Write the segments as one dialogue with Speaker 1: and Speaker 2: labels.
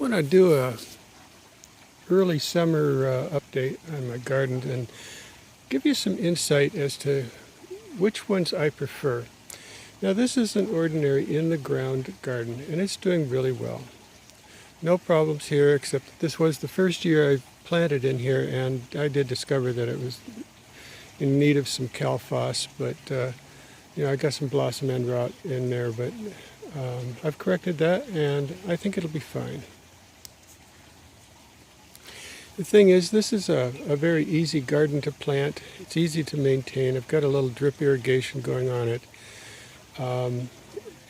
Speaker 1: want to do a early summer update on my garden and give you some insight as to which ones I prefer. Now this is an ordinary in the ground garden and it's doing really well. No problems here, except that this was the first year I planted in here, and I did discover that it was in need of some calphos, but I got some blossom end rot in there, but I've corrected that and I think it'll be fine. The thing is, this is a very easy garden to plant. It's easy to maintain. I've got a little drip irrigation going on it.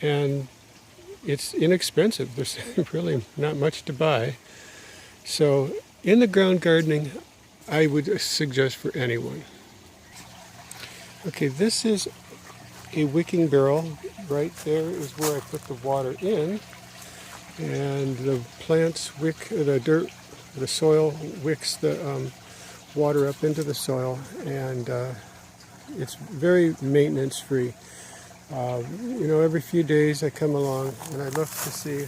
Speaker 1: And it's inexpensive. There's really not much to buy. So in the ground gardening, I would suggest for anyone. Okay, this is a wicking barrel. Right there is where I put the water in. And the plants wick, the dirt, the soil wicks the water up into the soil, and it's very maintenance free. Every few days I come along and I look to see,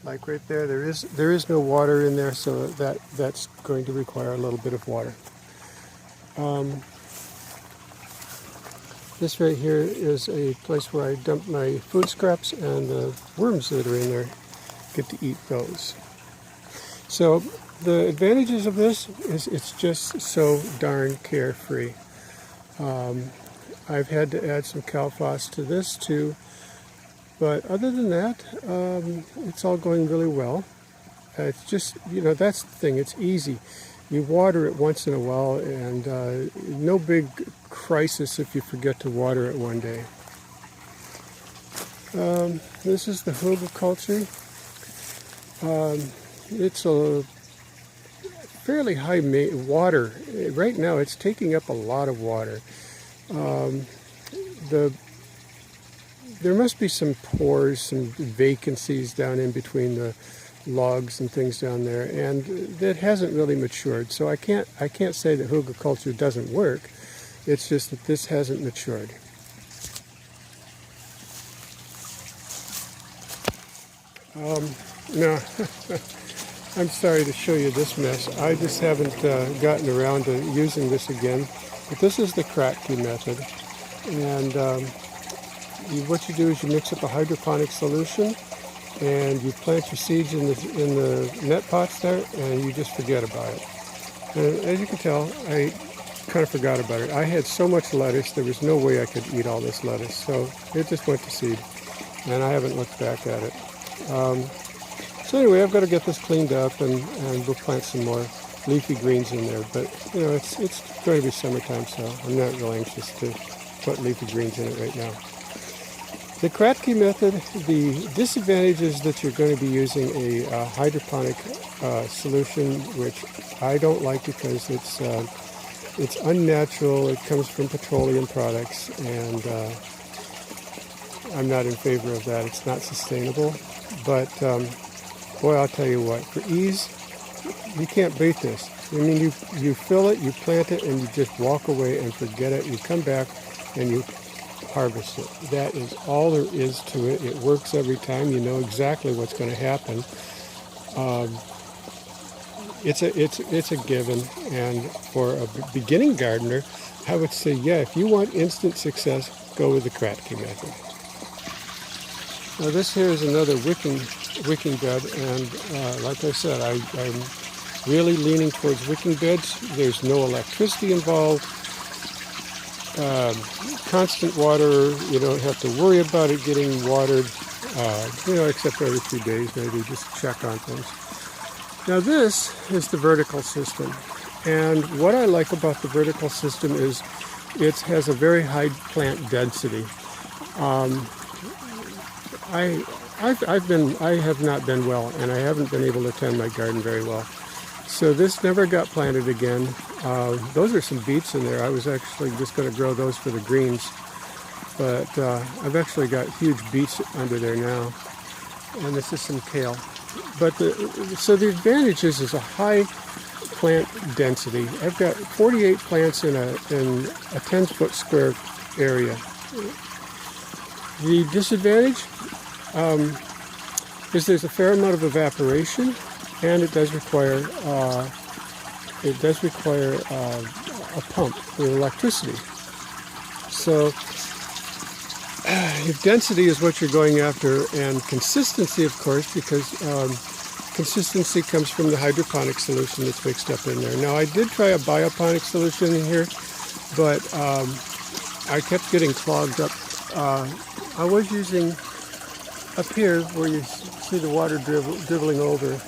Speaker 1: like right there, there is no water in there, so that's going to require a little bit of water. This right here is a place where I dump my food scraps, and the worms that are in there get to eat those. So the advantages of this is it's just so darn carefree. I've had to add some calphos to this too, but other than that, it's all going really well. It's just, that's the thing, it's easy. You water it once in a while, and no big crisis if you forget to water it one day. This is the hugelkultur. It's a fairly high water. Right now it's taking up a lot of water. There must be some pores, some vacancies down in between the logs and things down there, and that hasn't really matured. So I can't say that hugelkultur doesn't work. It's just that this hasn't matured. No, I'm sorry to show you this mess. I just haven't gotten around to using this again. But this is the Kratky Method, and what you do is you mix up a hydroponic solution, and you plant your seeds in the net pots there, and you just forget about it. And as you can tell, I kind of forgot about it. I had so much lettuce, there was no way I could eat all this lettuce, so it just went to seed, and I haven't looked back at it. So anyway, I've got to get this cleaned up, and we'll plant some more leafy greens in there, but it's going to be summertime, so I'm not real anxious to put leafy greens in it right now. The Kratky Method, the disadvantage is that you're going to be using a hydroponic solution, which I don't like because it's unnatural. It comes from petroleum products, and I'm not in favor of that. It's not sustainable, but boy, I'll tell you what, for ease, you can't beat this. I mean, you fill it, you plant it, and you just walk away and forget it. You come back and you harvest it. That is all there is to it. It works every time. You know exactly what's going to happen. It's a given. And for a beginning gardener, I would say, yeah, if you want instant success, go with the Kratky Method. Now this here is another wicking bed, and like I said, I'm really leaning towards wicking beds. There's no electricity involved. Constant water, you don't have to worry about it getting watered, except every few days maybe, just check on things. Now this is the vertical system, and what I like about the vertical system is it has a very high plant density. I have not been well, and I haven't been able to tend my garden very well. So this never got planted again. Those are some beets in there. I was actually just going to grow those for the greens, but I've actually got huge beets under there now, and this is some kale. But so the advantage is a high plant density. I've got 48 plants in a 10-foot square area. The disadvantage, is there's a fair amount of evaporation, and it does require a pump for electricity. So if density is what you're going after, and consistency, of course, because consistency comes from the hydroponic solution that's mixed up in there. Now, I did try a bioponic solution in here, but I kept getting clogged up. I was using up here where you see the water dribbling over.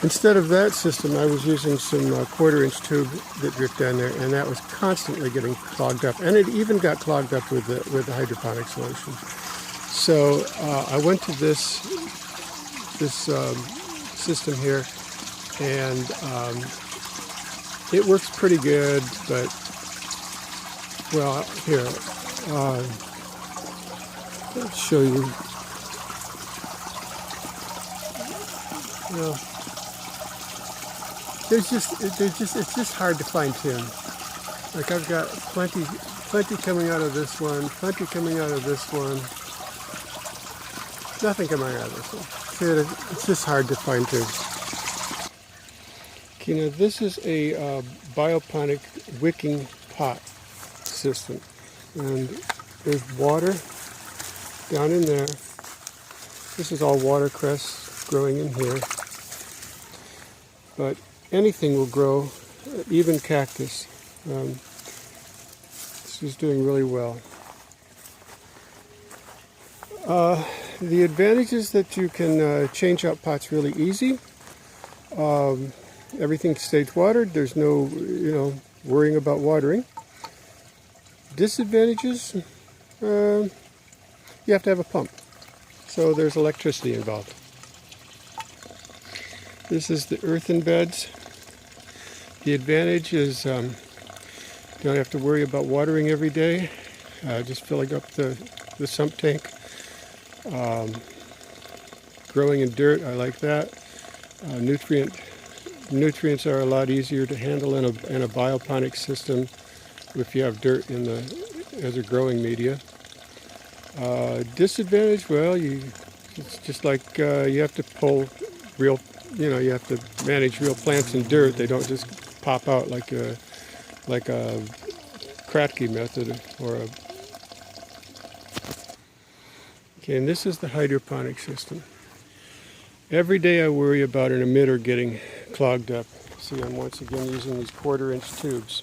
Speaker 1: Instead of that system, I was using some quarter-inch tube that dripped down there, and that was constantly getting clogged up. And it even got clogged up with the hydroponic solution. So I went to this system here, and it works pretty good. But well, here I'll show you. Well, it's just hard to fine tune. Like I've got plenty coming out of this one, plenty coming out of this one, nothing coming out of this one. See, it's just hard to fine tune. Okay, now this is a bioponic wicking pot system, and there's water down in there. This is all watercress growing in here, but anything will grow, even cactus. This is doing really well. The advantage is that you can change out pots really easy. Everything stays watered. There's no, worrying about watering. Disadvantages, you have to have a pump. So there's electricity involved. This is the Earthan Beds. The advantage is you don't have to worry about watering every day, just filling up the sump tank. Growing in dirt, I like that. Nutrients are a lot easier to handle in a bioponic system if you have dirt as a growing media. Disadvantage, well, it's just like you have to pull real, you have to manage real plants in dirt. They don't just pop out like a Kratky Method or a. Okay, and this is the hydroponic system. Every day I worry about an emitter getting clogged up. See, I'm once again using these quarter-inch tubes.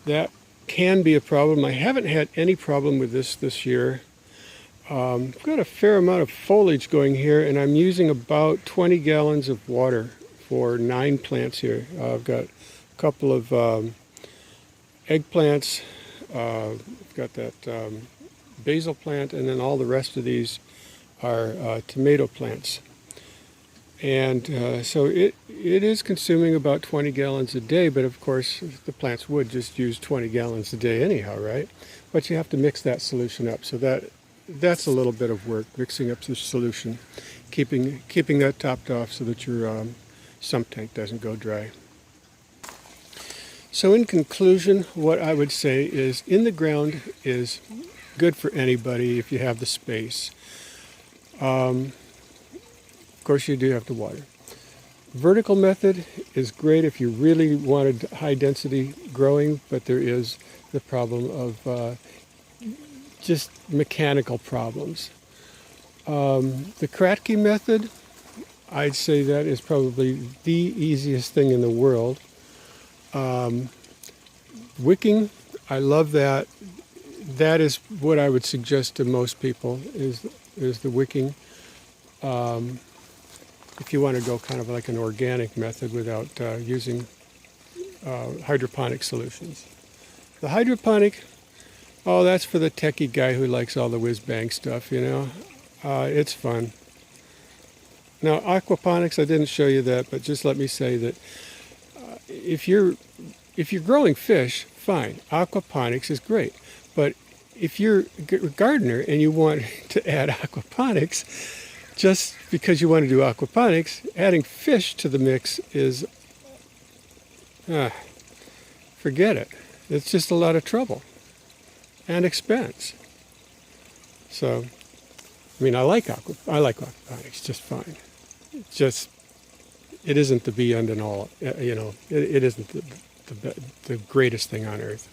Speaker 1: That can be a problem. I haven't had any problem with this year. I've got a fair amount of foliage going here, and I'm using about 20 gallons of water for 9 plants here. I've got a couple of eggplants. I've got that basil plant, and then all the rest of these are tomato plants. And so it is consuming about 20 gallons a day, but of course the plants would just use 20 gallons a day anyhow, right? But you have to mix that solution up, so that's a little bit of work, mixing up the solution, keeping that topped off so that your sump tank doesn't go dry. So in conclusion, what I would say is in the ground is good for anybody if you have the space. Of course, you do have to water. Vertical method is great if you really wanted high density growing, but there is the problem of just mechanical problems. The Kratky method, I'd say that is probably the easiest thing in the world. Wicking, I love that. That is what I would suggest to most people is the wicking. If you want to go kind of like an organic method without using hydroponic solutions. The hydroponic, oh, that's for the techie guy who likes all the whiz-bang stuff, It's fun. Now, aquaponics, I didn't show you that, but just let me say that if you're growing fish, fine. Aquaponics is great. But if you're a gardener and you want to add aquaponics, just because you want to do aquaponics, adding fish to the mix is, forget it. It's just a lot of trouble and expense. So I mean, I like aquaponics just fine. It's just, it isn't the be end and all. You know, it isn't the greatest thing on earth.